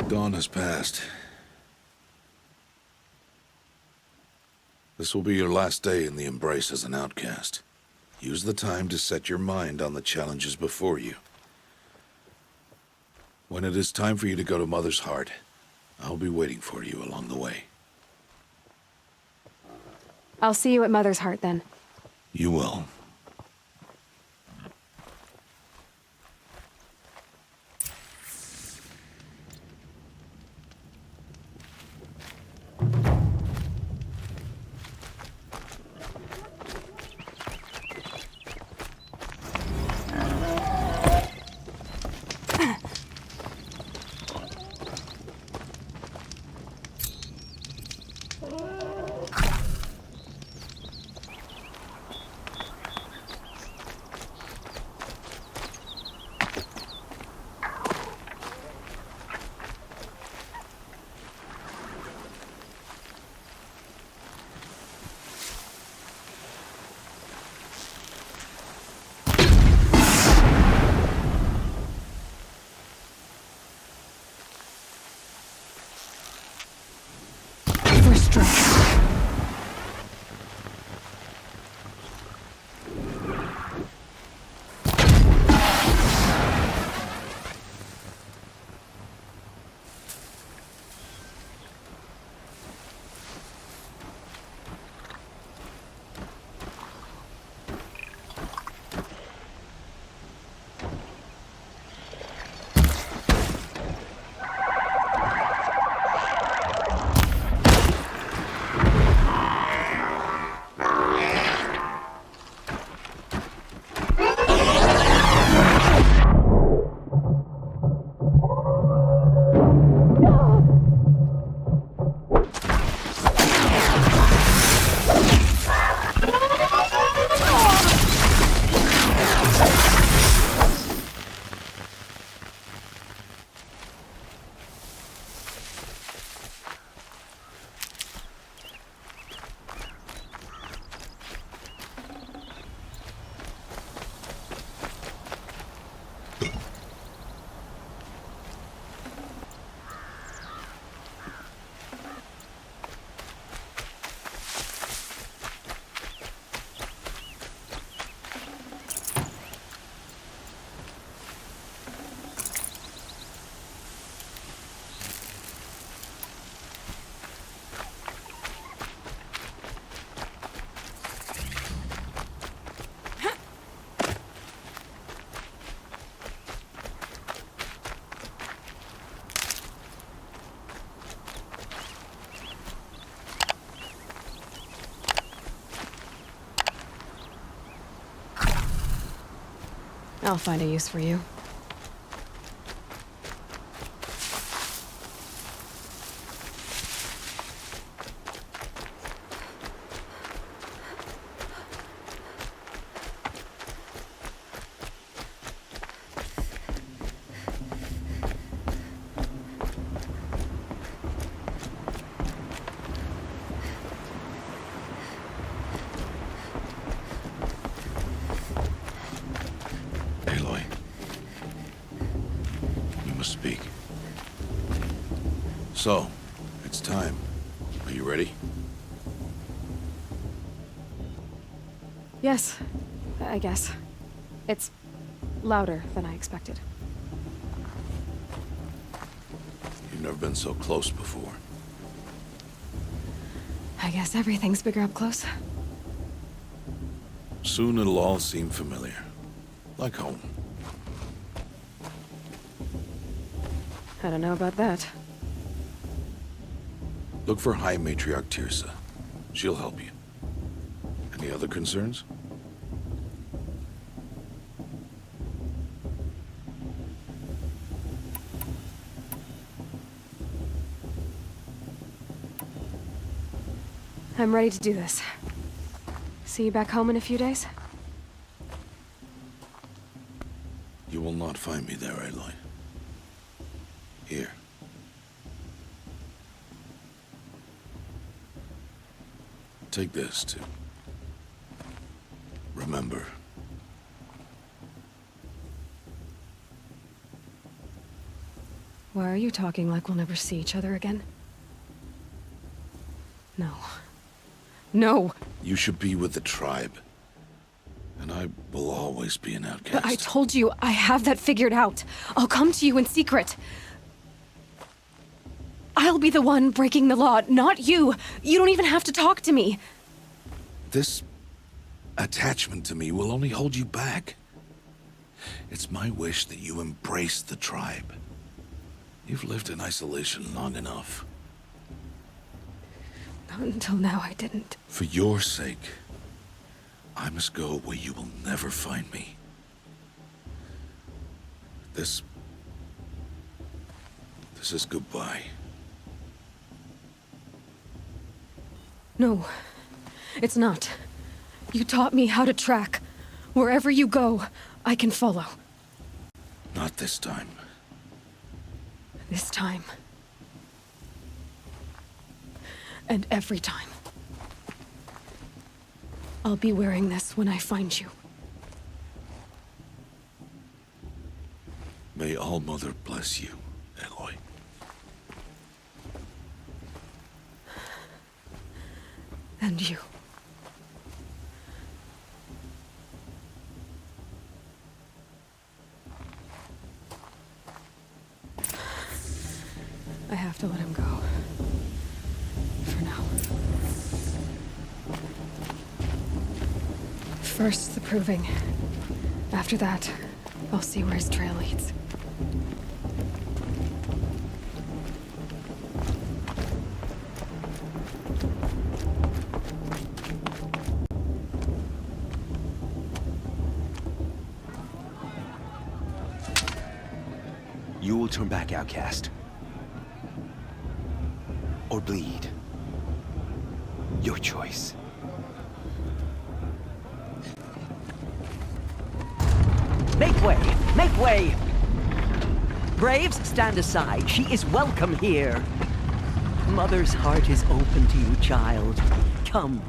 Dawn has passed. This will be your last day in the Embrace as an outcast. Use the time to set your mind on the challenges before you. When it is time for you to go to Mother's Heart, I'll be waiting for you along the way. I'll see you at Mother's Heart, then. You will. I'll find a use for you. Aloy, we must speak. So, it's time. Are you ready? Yes, I guess. It's louder than I expected. You've never been so close before. I guess everything's bigger up close. Soon it'll all seem familiar. Like home. I don't know about that. Look for High Matriarch Tirsa. She'll help you. Any other concerns? I'm ready to do this. See you back home in a few days? You will not find me there, Aloy. Here. Take this to remember. Why are you talking like we'll never see each other again? No. No! You should be with the tribe. And I will always be an outcast. But I told you, I have that figured out. I'll come to you in secret. I'll be the one breaking the law, not you. You don't even have to talk to me. This attachment to me will only hold you back. It's my wish that you embrace the tribe. You've lived in isolation long enough. Not until now, I didn't. For your sake, I must go where you will never find me. This is goodbye. No, it's not. You taught me how to track. Wherever you go, I can follow. Not this time. This time. And every time. I'll be wearing this when I find you. May All-Mother bless you, Aloy. And you. I have to let him go. For now. First, the proving. After that, I'll see where his trail leads. You will turn back, outcast. Or bleed. Your choice. Make way! Make way! Braves, stand aside. She is welcome here. Mother's heart is open to you, child. Come.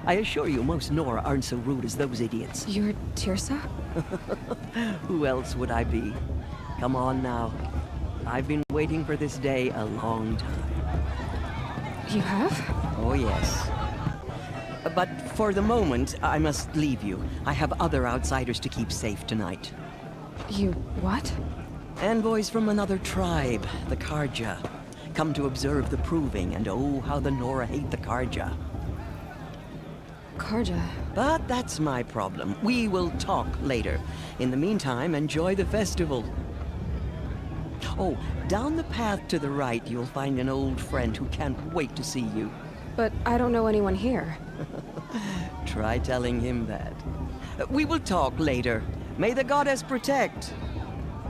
I assure you, most Nora aren't so rude as those idiots. You're Tirsa? Who else would I be? Come on now. I've been waiting for this day a long time. You have? Oh, yes. But for the moment, I must leave you. I have other outsiders to keep safe tonight. You what? Envoys from another tribe, the Karja. Come to observe the proving, and oh, how the Nora hate the Karja. Karja. But that's my problem. We will talk later. In the meantime, enjoy the festival. Oh, down the path to the right, you'll find an old friend who can't wait to see you. But I don't know anyone here. Try telling him that. We will talk later. May the goddess protect.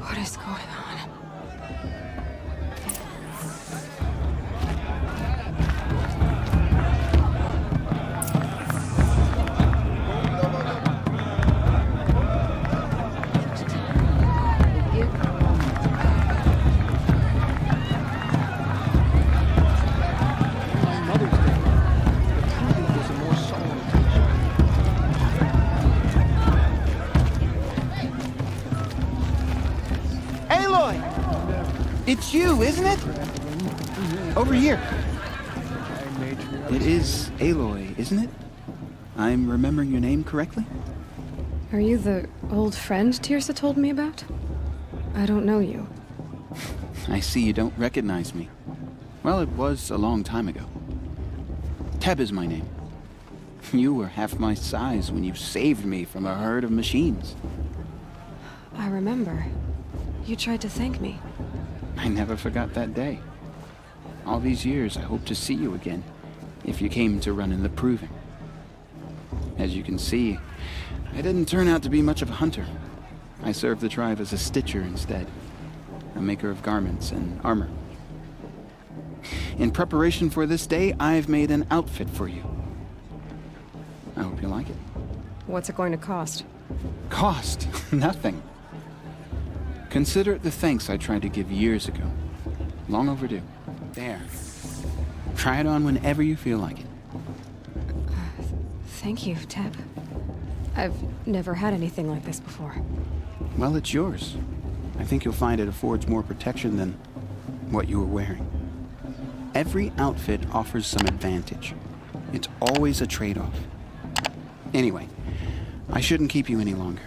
What is going on? It's you, isn't it? Over here. It is Aloy, isn't it? I'm remembering your name correctly? Are you the old friend Tirsa told me about? I don't know you. I see you don't recognize me. Well, it was a long time ago. Teb is my name. You were half my size when you saved me from a herd of machines. I remember. You tried to thank me. I never forgot that day. All these years, I hope to see you again, if you came to run in the proving. As you can see, I didn't turn out to be much of a hunter. I served the tribe as a stitcher instead, a maker of garments and armor. In preparation for this day, I've made an outfit for you. I hope you like it. What's it going to cost? Cost? Nothing. Consider it the thanks I tried to give years ago. Long overdue. There. Try it on whenever you feel like it. Thank you, Teb. I've never had anything like this before. Well, it's yours. I think you'll find it affords more protection than what you were wearing. Every outfit offers some advantage. It's always a trade-off. Anyway, I shouldn't keep you any longer.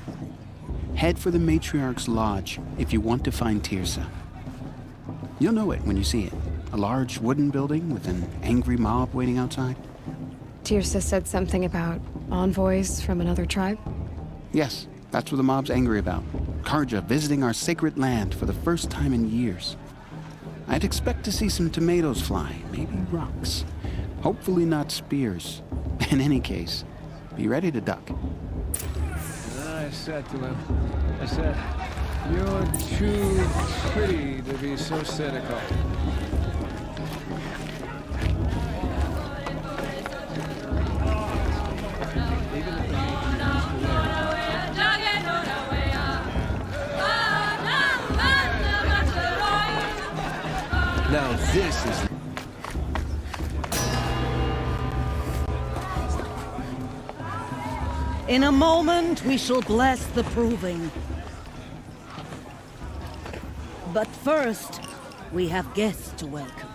Head for the Matriarch's Lodge if you want to find Tirsa. You'll know it when you see it. A large wooden building with an angry mob waiting outside. Tirsa said something about envoys from another tribe? Yes, that's what the mob's angry about. Karja visiting our sacred land for the first time in years. I'd expect to see some tomatoes fly, maybe rocks. Hopefully not spears. In any case, be ready to duck. I said to him, I said, "You're too pretty to be so cynical." Now this is... In a moment, we shall bless the proving. But first, we have guests to welcome.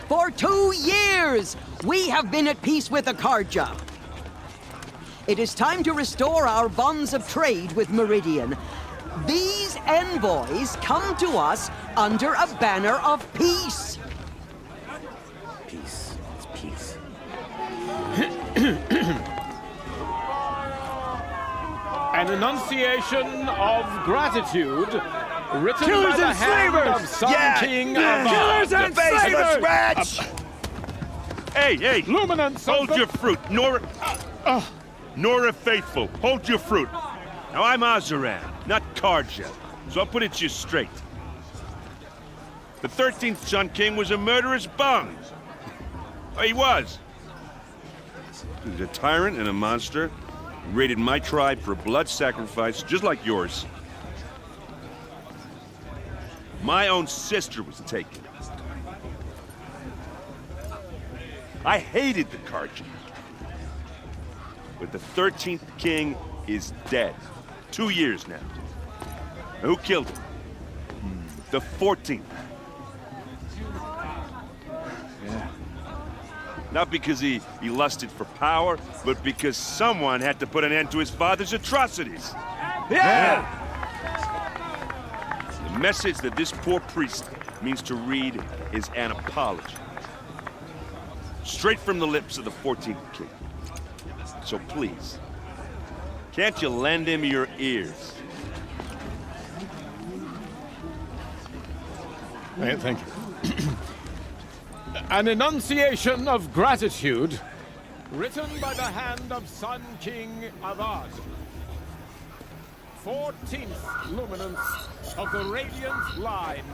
For 2 years, we have been at peace with the Karja. It is time to restore our bonds of trade with Meridian. These envoys come to us under a banner of peace. Peace. It's peace. An enunciation of gratitude written Killers by the and hand slavers! of Sun Yeah! King Yeah! Avad. Killers and slavers! Rats! Hey! Luminance of Hold the- your fruit, Nora. Nora Faithful, hold your fruit. Now I'm Azaran, not Karja, so I'll put it to you straight. The 13th Sun King was a murderous bum. Oh, he was. He was a tyrant and a monster. He raided my tribe for a blood sacrifice, just like yours. My own sister was taken. I hated the Karja. But the 13th king is dead. 2 years now. Who killed him? The 14th. Yeah. Not because he lusted for power, but because someone had to put an end to his father's atrocities. Yeah! The message that this poor priest means to read is an apology. Straight from the lips of the 14th king. So please, can't you lend him your ears? Thank you. An enunciation of gratitude written by the hand of Sun King Avad. 14th luminance of the Radiant Line.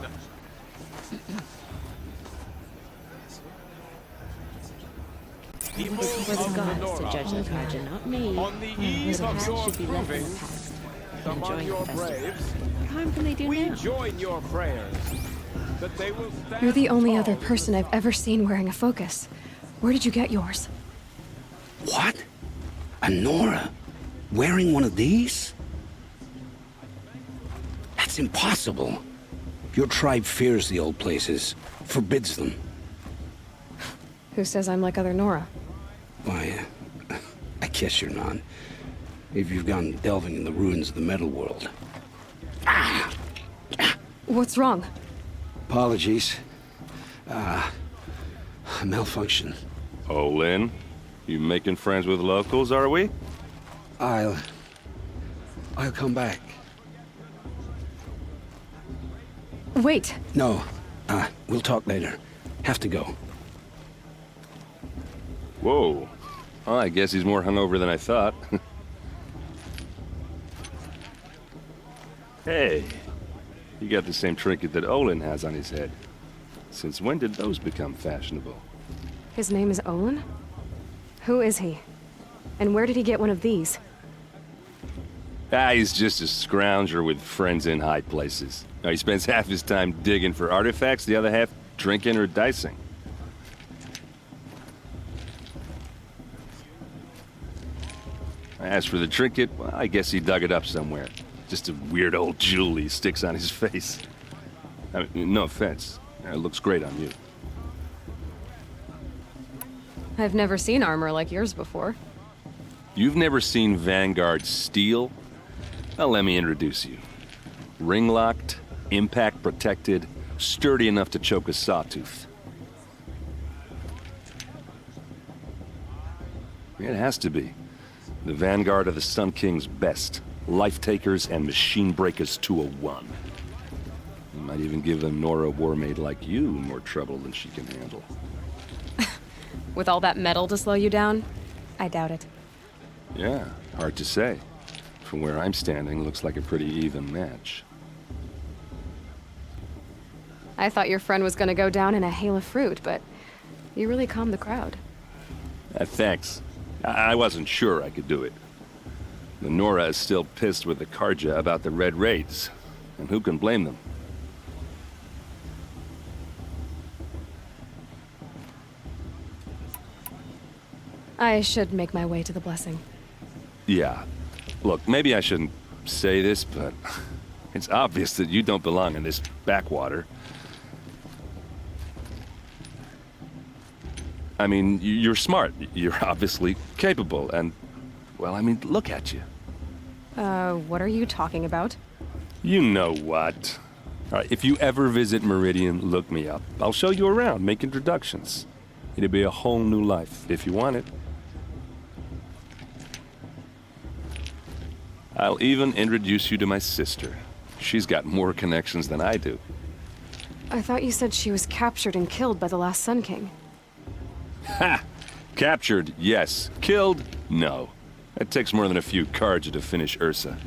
People For the of gods to Nora, judge the Karja, not me. on the eve The of past your should be left in proving the past. among Enjoying your the festival. braves, What harm can they do we now? join your prayers that they will stand You're the only tall other to person I've ever seen wearing a focus. Where did you get yours? What? A Nora? Wearing one of these? That's impossible. Your tribe fears the old places, forbids them. Who says I'm like other Nora? Why, I guess you're not. If you've gone delving in the ruins of the metal world. What's wrong? Apologies. Malfunction. Oh, Lynn, you making friends with locals, are we? I'll come back. Wait. No, we'll talk later. Have to go. Whoa. Oh, I guess he's more hungover than I thought. Hey, you got the same trinket that Olin has on his head. Since when did those become fashionable? His name is Olin? Who is he? And where did he get one of these? He's just a scrounger with friends in high places. He spends half his time digging for artifacts, the other half drinking or dicing. As for the trinket, well, I guess he dug it up somewhere. Just a weird old jewel he sticks on his face. I mean, no offense. It looks great on you. I've never seen armor like yours before. You've never seen Vanguard steel? Well, let me introduce you. Ring-locked, impact-protected, sturdy enough to choke a sawtooth. It has to be. The Vanguard of the Sun King's best. Life-takers and machine breakers to a one. You might even give a Nora warmaid like you more trouble than she can handle. With all that metal to slow you down? I doubt it. Yeah, hard to say. From where I'm standing, looks like a pretty even match. I thought your friend was gonna go down in a hail of fruit, but you really calmed the crowd. Thanks. I wasn't sure I could do it. The Nora is still pissed with the Karja about the Red Raids, and who can blame them? I should make my way to the blessing. Yeah. Look, maybe I shouldn't say this, but it's obvious that you don't belong in this backwater. I mean, you're smart. You're obviously capable, and, well, I mean, look at you. What are you talking about? You know what. All right, if you ever visit Meridian, look me up. I'll show you around, make introductions. It'll be a whole new life, if you want it. I'll even introduce you to my sister. She's got more connections than I do. I thought you said she was captured and killed by the last Sun King. Ha! Captured, yes. Killed, no. It takes more than a few Karja to finish Ursa.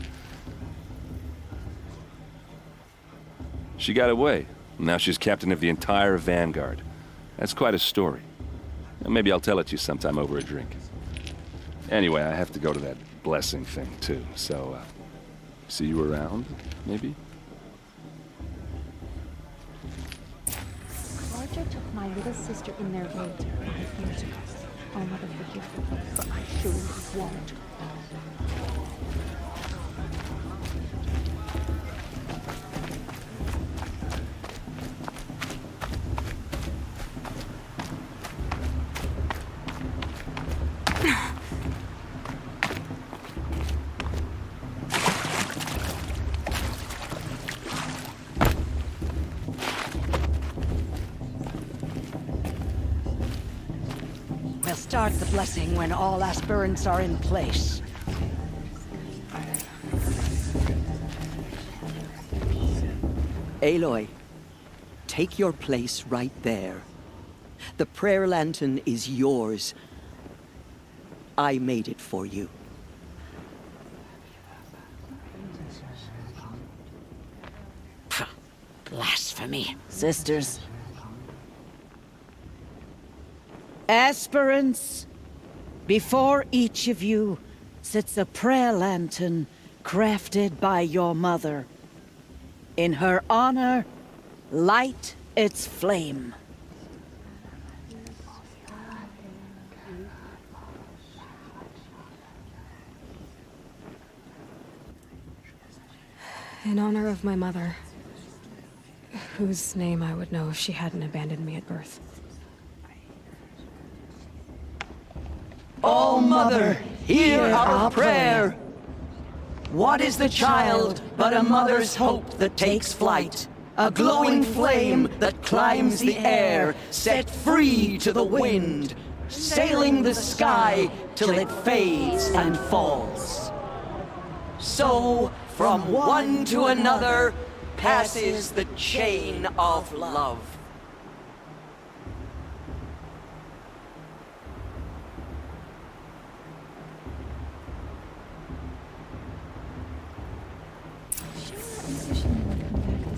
She got away. Now she's captain of the entire Vanguard. That's quite a story. Maybe I'll tell it to you sometime over a drink. Anyway, I have to go to that blessing thing, too. So, see you around, maybe? Karja took my little sister in their raid 5 years ago. Oh, Mother, forgive me, but I surely won't. We'll start the blessing when all aspirants are in place. Aloy, take your place right there. The prayer lantern is yours. I made it for you. Blasphemy. Sisters. Aspirants, before each of you sits a prayer lantern crafted by your mother. In her honor, light its flame. In honor of my mother, whose name I would know if she hadn't abandoned me at birth. O Mother, hear our prayer. What is the child but a mother's hope that takes flight? A glowing flame that climbs the air, set free to the wind, sailing the sky till it fades and falls. So, from one to another, passes the chain of love.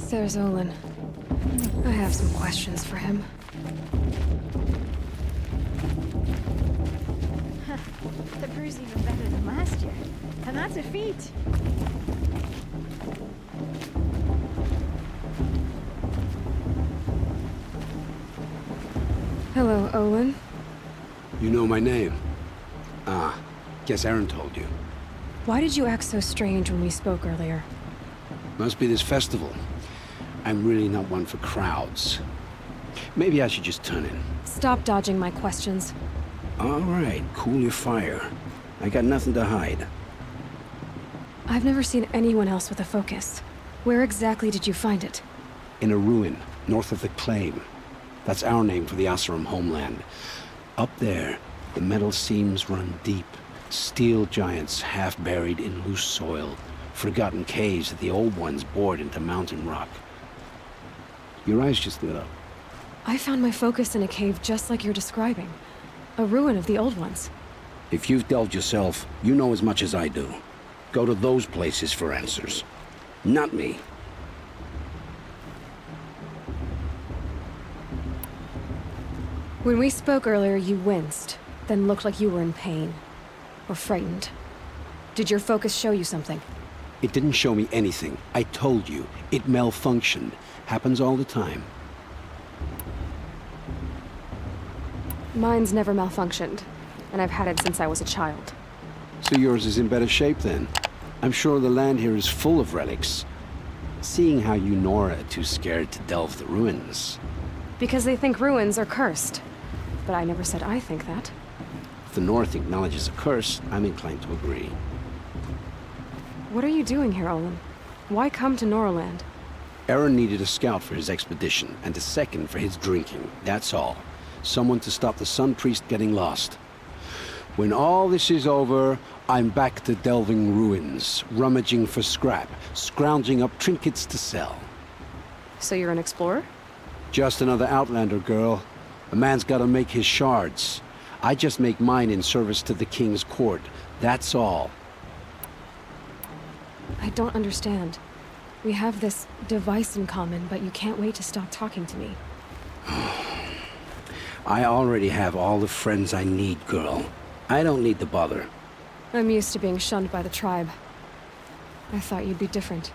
There's Olin. I have some questions for him. The brew's even better than last year. And that's a feat. Hello, Olin. You know my name? Ah, guess Aaron told you. Why did you act so strange when we spoke earlier? Must be this festival. I'm really not one for crowds. Maybe I should just turn in. Stop dodging my questions. All right, cool your fire. I got nothing to hide. I've never seen anyone else with a focus. Where exactly did you find it? In a ruin, north of the Claim. That's our name for the Oseram homeland. Up there, the metal seams run deep. Steel giants half buried in loose soil. Forgotten caves that the old ones bored into mountain rock. Your eyes just lit up. I found my focus in a cave just like you're describing. A ruin of the old ones. If you've delved yourself, you know as much as I do. Go to those places for answers. Not me. When we spoke earlier, you winced, then looked like you were in pain. Or frightened. Did your focus show you something? It didn't show me anything. I told you. It malfunctioned. Happens all the time. Mine's never malfunctioned, and I've had it since I was a child. So yours is in better shape then. I'm sure the land here is full of relics. Seeing how you Nora are too scared to delve the ruins. Because they think ruins are cursed. But I never said I think that. If the North acknowledges a curse, I'm inclined to agree. What are you doing here, Olin? Why come to Noraland? Aaron needed a scout for his expedition, and a second for his drinking. That's all. Someone to stop the Sun Priest getting lost. When all this is over, I'm back to delving ruins, rummaging for scrap, scrounging up trinkets to sell. So you're an explorer? Just another Outlander, girl. A man's gotta make his shards. I just make mine in service to the King's court. That's all. I don't understand. We have this device in common, but you can't wait to stop talking to me. I already have all the friends I need, girl. I don't need the bother. I'm used to being shunned by the tribe. I thought you'd be different.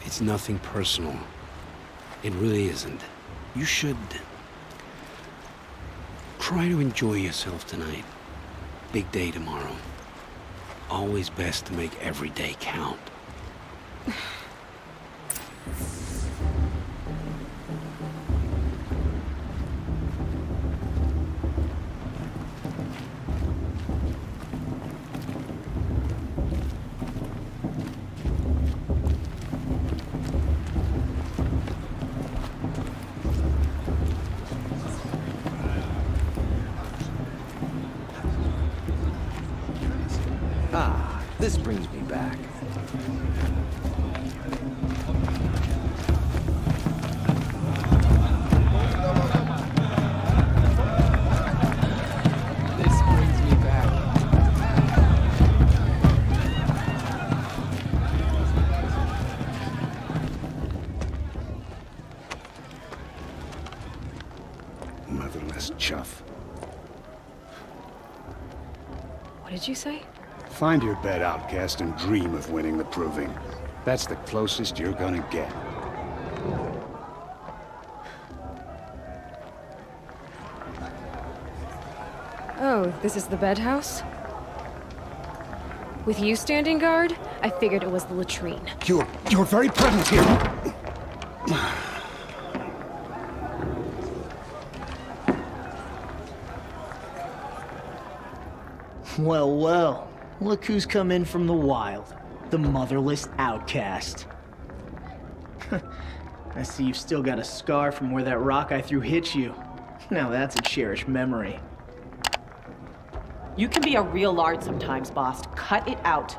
It's nothing personal. It really isn't. You should... try to enjoy yourself tonight. Big day tomorrow. Always best to make every day count. This brings me back. This brings me back. Motherless chuff. What did you say? Find your bed, outcast, and dream of winning the proving. That's the closest you're gonna get. Oh, this is the bedhouse? With you standing guard, I figured it was the latrine. You're very present here. Well, well. Look who's come in from the wild. The motherless outcast. I see you've still got a scar from where that rock I threw hit you. Now that's a cherished memory. You can be a real lard sometimes, boss. Cut it out.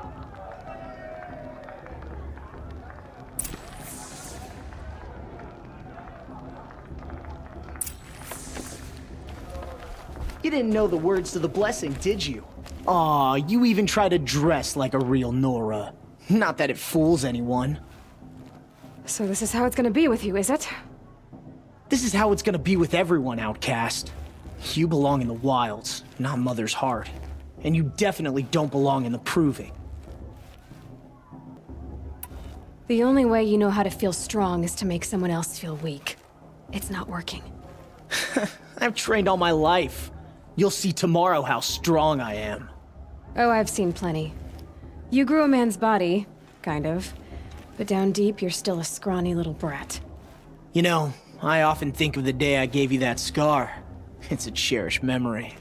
You didn't know the words to the blessing, did you? Aw, you even try to dress like a real Nora. Not that it fools anyone. So this is how it's gonna be with you, is it? This is how it's gonna be with everyone, outcast. You belong in the wilds, not Mother's heart. And you definitely don't belong in the proving. The only way you know how to feel strong is to make someone else feel weak. It's not working. I've trained all my life. You'll see tomorrow how strong I am. Oh, I've seen plenty. You grew a man's body, kind of. But down deep, you're still a scrawny little brat. You know, I often think of the day I gave you that scar. It's a cherished memory.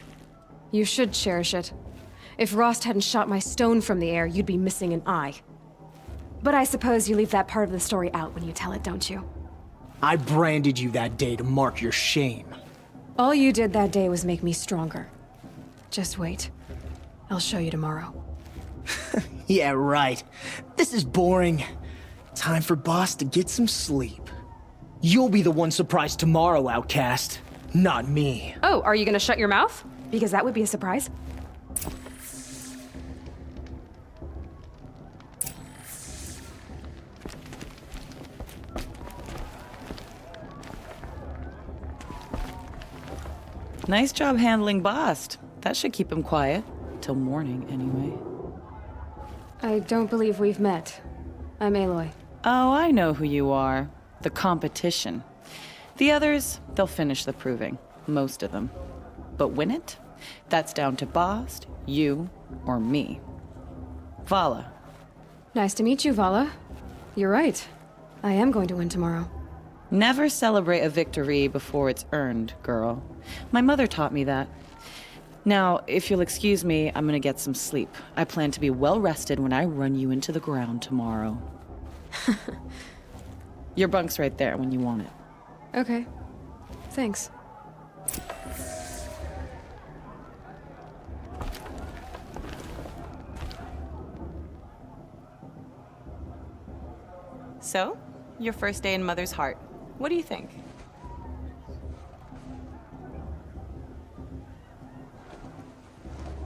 You should cherish it. If Rost hadn't shot my stone from the air, you'd be missing an eye. But I suppose you leave that part of the story out when you tell it, don't you? I branded you that day to mark your shame. All you did that day was make me stronger. Just wait. I'll show you tomorrow. Yeah, right. This is boring. Time for Boss to get some sleep. You'll be the one surprised tomorrow, Outcast. Not me. Oh, are you gonna shut your mouth? Because that would be a surprise. Nice job handling Bast. That should keep him quiet. Till morning, anyway. I don't believe we've met. I'm Aloy. Oh, I know who you are. The competition. The others, they'll finish the proving. Most of them. But win it? That's down to Bast, you, or me. Vala. Nice to meet you, Vala. You're right. I am going to win tomorrow. Never celebrate a victory before it's earned, girl. My mother taught me that. Now, if you'll excuse me, I'm gonna get some sleep. I plan to be well rested when I run you into the ground tomorrow. Your bunk's right there when you want it. Okay. Thanks. So, your first day in Mother's Heart. What do you think?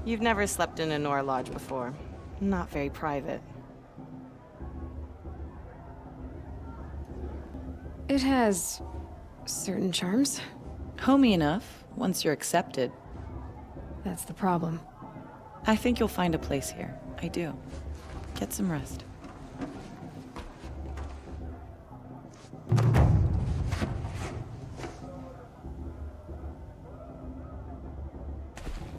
You've never slept in a Nora Lodge before. Not very private. It has certain charms. Homey enough, once you're accepted. That's the problem. I think you'll find a place here. I do. Get some rest.